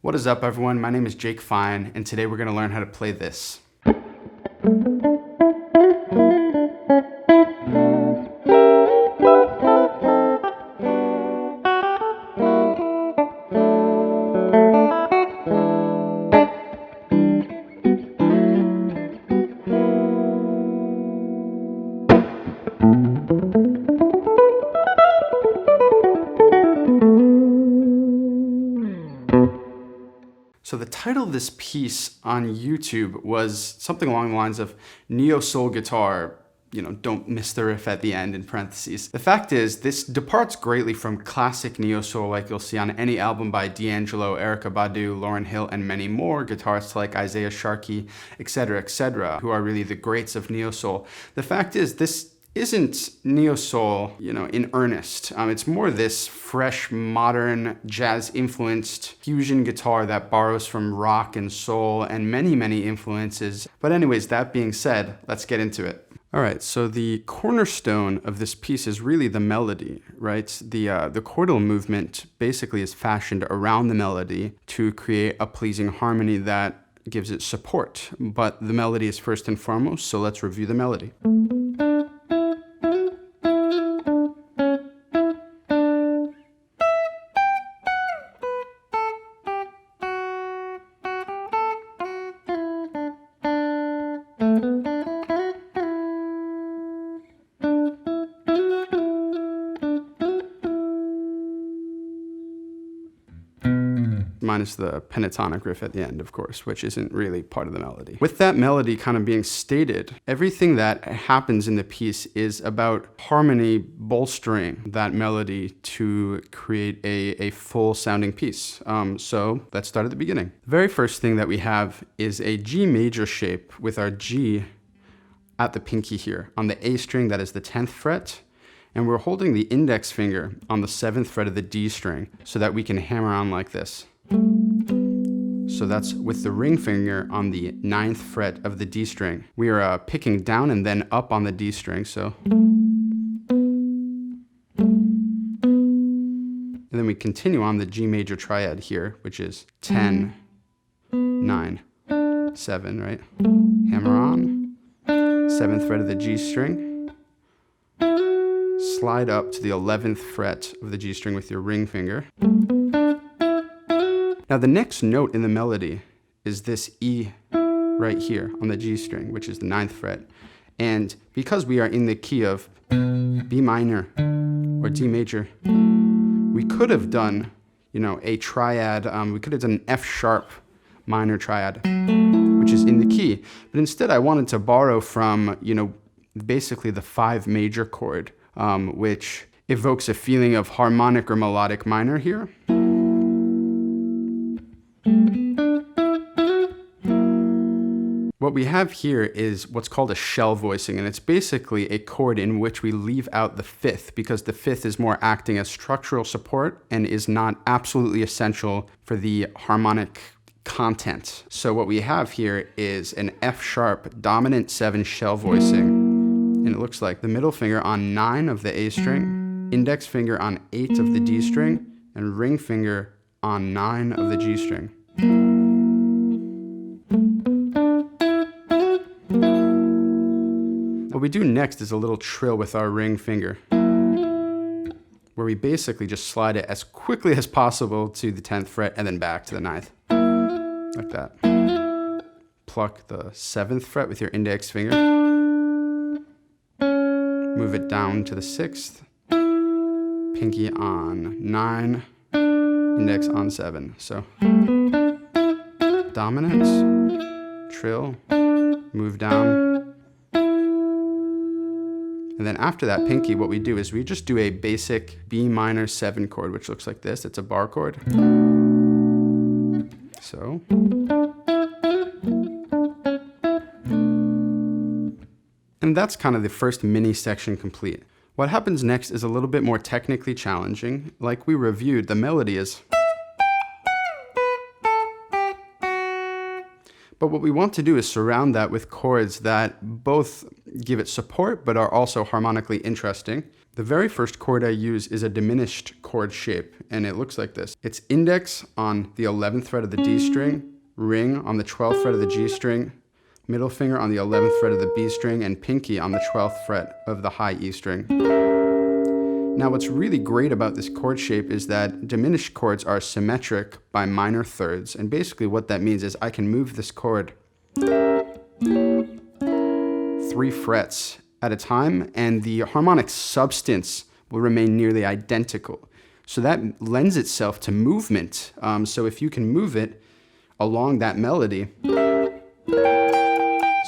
What is up, everyone? My name is Jake Fine, and today we're going to learn how to play this. So the title of this piece on YouTube was something along the lines of Neo Soul Guitar, don't miss the riff at the end in parentheses. The fact is, this departs greatly from classic Neo Soul like you'll see on any album by D'Angelo, Erykah Badu, Lauryn Hill, and many more, guitarists like Isaiah Sharkey, etc., who are really the greats of Neo Soul. The fact is, this isn't Neo Soul, in earnest. It's more this fresh, modern, jazz-influenced fusion guitar that borrows from rock and soul and many, many influences. But anyways, that being said, let's get into it. All right, so the cornerstone of this piece is really the melody, right? The chordal movement basically is fashioned around the melody to create a pleasing harmony that gives it support. But the melody is first and foremost, so let's review the melody. Minus the pentatonic riff at the end, of course, which isn't really part of the melody. With that melody kind of being stated, everything that happens in the piece is about harmony bolstering that melody to create a full sounding piece. So let's start at the beginning. The very first thing that we have is a G major shape with our G at the pinky here. On the A string, that is the 10th fret. And we're holding the index finger on the 7th fret of the D string so that we can hammer on like this. So that's with the ring finger on the 9th fret of the D string. We are picking down and then up on the D string, so. And then we continue on the G major triad here, which is 10, 9, 7, right? Hammer on, 7th fret of the G string. Slide up to the 11th fret of the G string with your ring finger. Now the next note in the melody is this E right here on the G string, which is the 9th fret. And because we are in the key of B minor or D major, we could have done, a triad. We could have done an F sharp minor triad, which is in the key. But instead I wanted to borrow from, basically the 5 major chord, which evokes a feeling of harmonic or melodic minor here. What we have here is what's called a shell voicing, and it's basically a chord in which we leave out the 5th because the 5th is more acting as structural support and is not absolutely essential for the harmonic content. So what we have here is an F sharp dominant 7 shell voicing, and it looks like the middle finger on 9 of the A string, index finger on 8 of the D string, and ring finger on 9 of the G string. What we do next is a little trill with our ring finger, where we basically just slide it as quickly as possible to the 10th fret and then back to the 9th, like that. Pluck the 7th fret with your index finger, move it down to the 6th, pinky on 9, index on 7. So dominant, trill, move down. And then after that pinky, what we do is we just do a basic B minor 7 chord, which looks like this. It's a bar chord. So. And that's kind of the first mini section complete. What happens next is a little bit more technically challenging. Like we reviewed, the melody is. But what we want to do is surround that with chords that both give it support, but are also harmonically interesting. The very first chord I use is a diminished chord shape, and it looks like this. It's index on the 11th fret of the D string, ring on the 12th fret of the G string, middle finger on the 11th fret of the B string, and pinky on the 12th fret of the high E string. Now, what's really great about this chord shape is that diminished chords are symmetric by minor thirds, and basically what that means is I can move this chord 3 frets at a time, and the harmonic substance will remain nearly identical. So that lends itself to movement. So if you can move it along that melody,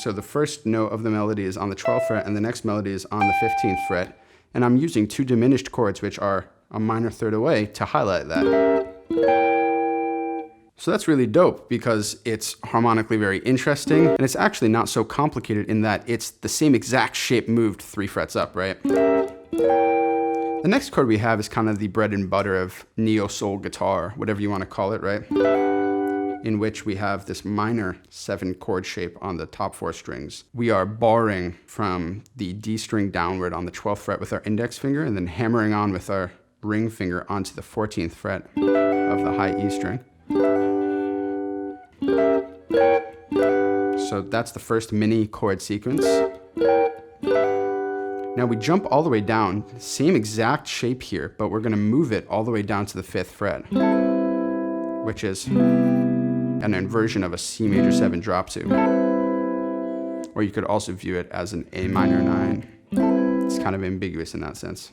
so the first note of the melody is on the 12th fret, and the next melody is on the 15th fret, and I'm using 2 diminished chords, which are a minor third away, to highlight that. So that's really dope because it's harmonically very interesting, and it's actually not so complicated in that it's the same exact shape moved 3 frets up, right? The next chord we have is kind of the bread and butter of neo-soul guitar, whatever you want to call it, right? In which we have this minor 7 chord shape on the top 4 strings. We are barring from the D string downward on the 12th fret with our index finger, and then hammering on with our ring finger onto the 14th fret of the high E string. So that's the first mini chord sequence. Now we jump all the way down, same exact shape here, but we're gonna move it all the way down to the 5th fret, which is an inversion of a C major 7 drop 2. Or you could also view it as an A minor 9. It's kind of ambiguous in that sense.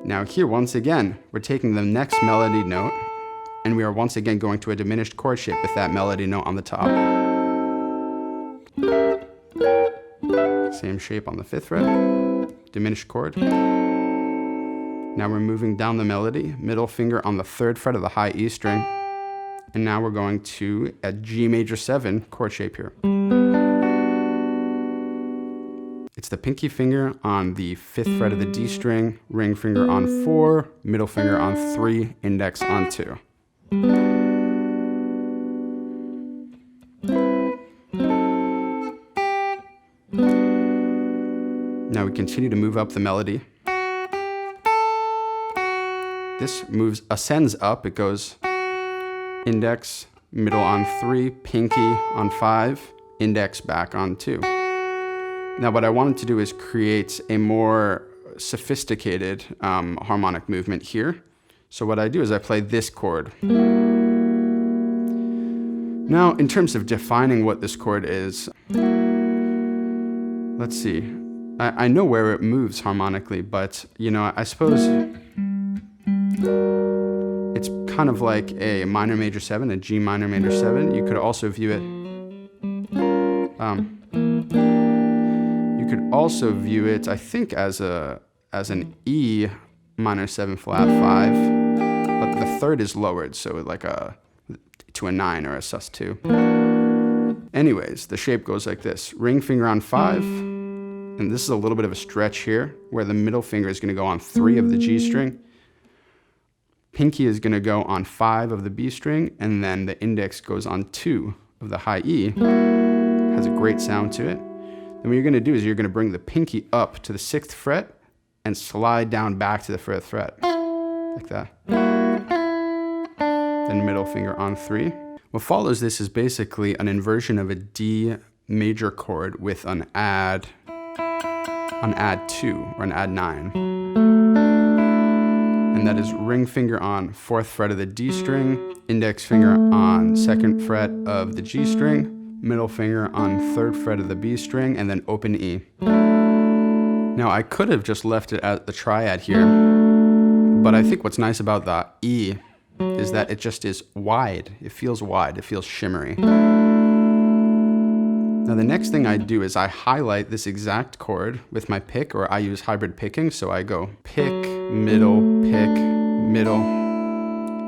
Now here, once again, we're taking the next melody note, and we are once again going to a diminished chord shape with that melody note on the top. Same shape on the 5th fret, diminished chord. Now we're moving down the melody, middle finger on the 3rd fret of the high E string, and now we're going to a G major 7 chord shape here. It's the pinky finger on the 5th fret of the D string, ring finger on 4, middle finger on 3, index on 2. Now we continue to move up the melody. This ascends up. It goes index, middle on 3, pinky on 5, index back on 2. Now what I wanted to do is create a more sophisticated harmonic movement here. So what I do is I play this chord. Now, in terms of defining what this chord is, let's see. I know where it moves harmonically, but, you know, I suppose it's kind of like a minor major 7, a G minor major 7. You could also view it, I think, as an E minor 7 flat 5, but the 3rd is lowered, so like to a 9 or a sus2. Anyways, the shape goes like this. Ring finger on 5, and this is a little bit of a stretch here, where the middle finger is going to go on 3 of the G string. Pinky is going to go on 5 of the B string, and then the index goes on 2 of the high E. Has a great sound to it. And what you're going to do is you're going to bring the pinky up to the 6th fret and slide down back to the 5th fret, like that. Then middle finger on 3. What follows this is basically an inversion of a D major chord with an add 2 or an add 9. And that is ring finger on 4th fret of the D string, index finger on 2nd fret of the G string, middle finger on 3rd fret of the B string, and then open E. Now I could have just left it at the triad here, but I think what's nice about the E is that it just is wide. It feels wide, it feels shimmery. Now the next thing I do is I highlight this exact chord with my pick, or I use hybrid picking, so I go pick, middle,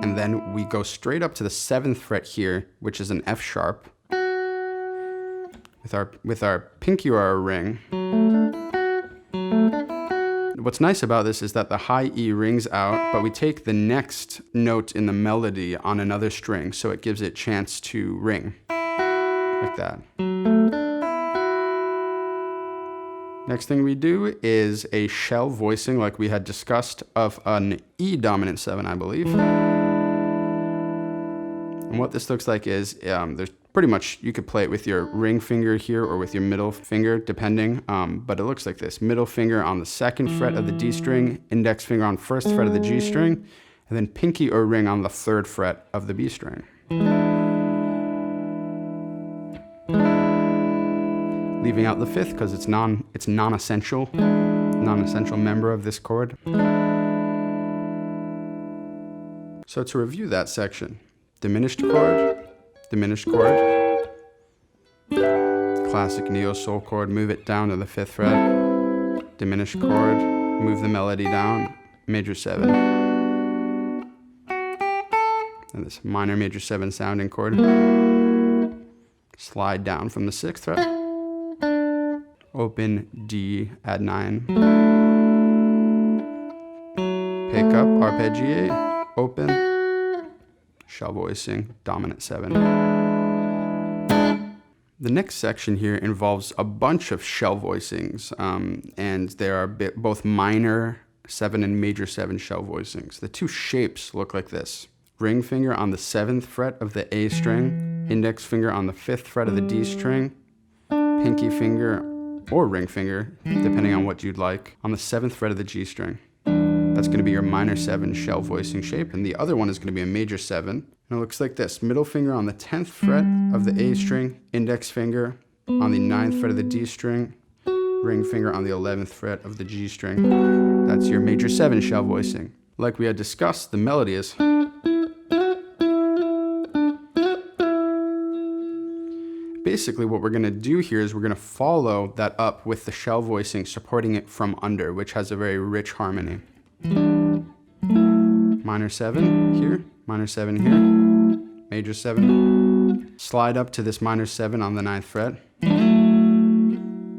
and then we go straight up to the 7th fret here, which is an F sharp, with our pinky or our ring. What's nice about this is that the high E rings out, but we take the next note in the melody on another string, so it gives it a chance to ring, like that. Next thing we do is a shell voicing like we had discussed of an E dominant 7, I believe. And what this looks like is there's pretty much, you could play it with your ring finger here or with your middle finger, depending. But it looks like this. Middle finger on the 2nd fret of the D string, index finger on 1st fret of the G string, and then pinky or ring on the 3rd fret of the B string. Leaving out the 5th because it's non-essential member of this chord. So to review that section, diminished chord, classic neo soul chord, move it down to the 5th fret, diminished chord, move the melody down, major 7. And this minor major 7 sounding chord, slide down from the 6th fret, open D, add 9, pick up, arpeggiate, open, shell voicing, dominant 7. The next section here involves a bunch of shell voicings, and there are both minor 7 and major 7 shell voicings. The two shapes look like this. Ring finger on the 7th fret of the A string, index finger on the 5th fret of the D string, pinky finger or ring finger, depending on what you'd like, on the 7th fret of the G string. That's going to be your minor 7 shell voicing shape, and the other one is going to be a major 7. And it looks like this. Middle finger on the 10th fret of the A string, index finger on the 9th fret of the D string, ring finger on the 11th fret of the G string. That's your major 7 shell voicing. Like we had discussed, the melody is... Basically, what we're going to do here is we're going to follow that up with the shell voicing, supporting it from under, which has a very rich harmony. Minor 7 here, minor 7 here, major 7. Slide up to this minor 7 on the 9th fret.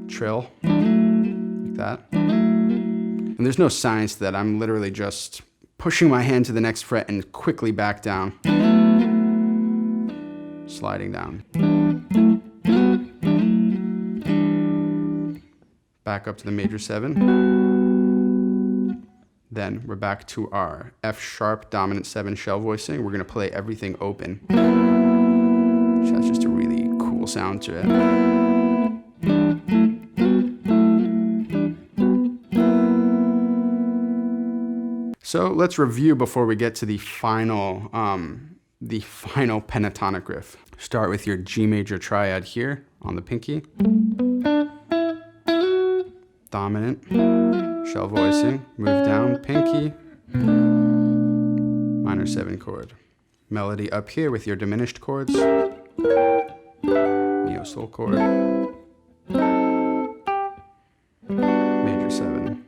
Trill, like that. And there's no science to that. I'm literally just pushing my hand to the next fret and quickly back down. Sliding down. Back up to the major 7. Then we're back to our F sharp dominant 7 shell voicing. We're going to play everything open, which has just a really cool sound to it. So let's review before we get to the final pentatonic riff. Start with your G major triad here on the pinky. Dominant, shell voicing, move down, pinky, minor 7 chord. Melody up here with your diminished chords, neo soul chord, major 7.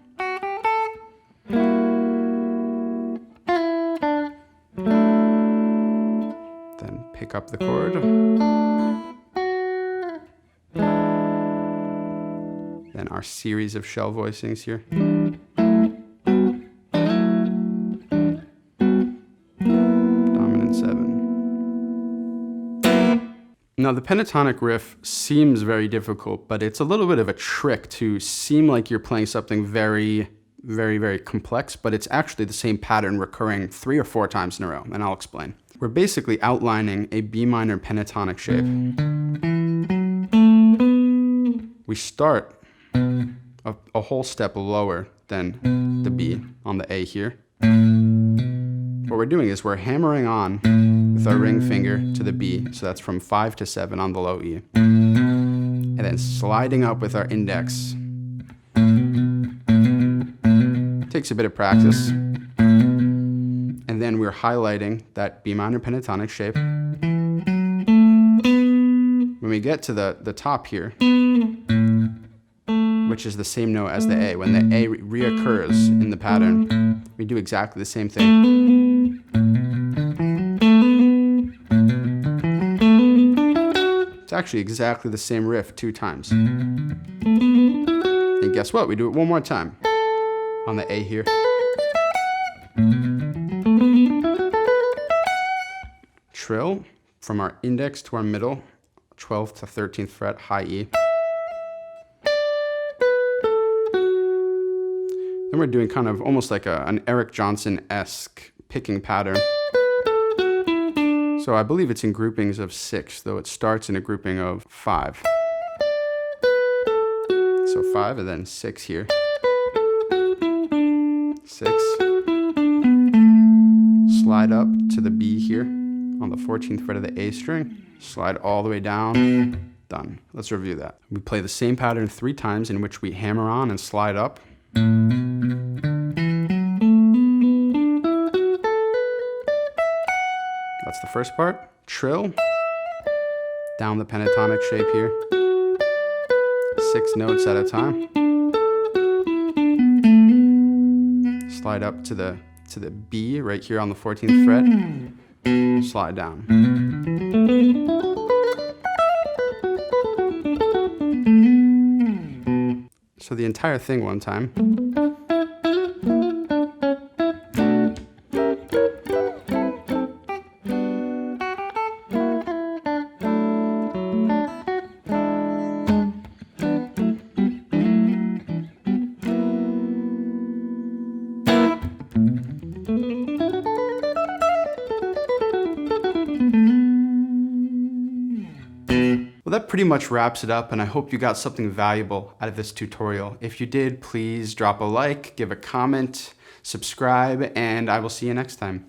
Then pick up the chord. Then our series of shell voicings here. Dominant 7. Now the pentatonic riff seems very difficult, but it's a little bit of a trick to seem like you're playing something very, very, very complex, but it's actually the same pattern recurring 3 or 4 times in a row, and I'll explain. We're basically outlining a B minor pentatonic shape. We start a whole step lower than the B on the A here. What we're doing is we're hammering on with our ring finger to the B, so that's from 5 to 7 on the low E. And then sliding up with our index. Takes a bit of practice. And then we're highlighting that B minor pentatonic shape. When we get to the top here, which is the same note as the A, when the A reoccurs in the pattern, we do exactly the same thing. It's actually exactly the same riff 2 times. And guess what? We do it one more time on the A here. Trill from our index to our middle, 12th to 13th fret, high E. Then we're doing kind of almost like an Eric Johnson-esque picking pattern. So I believe it's in groupings of 6, though it starts in a grouping of 5. So 5 and then 6 here. 6. Slide up to the B here on the 14th fret of the A string. Slide all the way down. Done. Let's review that. We play the same pattern 3 times in which we hammer on and slide up. That's the first part. Trill. Down the pentatonic shape here. 6 notes at a time. Slide up to the B right here on the 14th fret. Slide down. So the entire thing one time. Well, that pretty much wraps it up, and I hope you got something valuable out of this tutorial. If you did, please drop a like, give a comment, subscribe, and I will see you next time.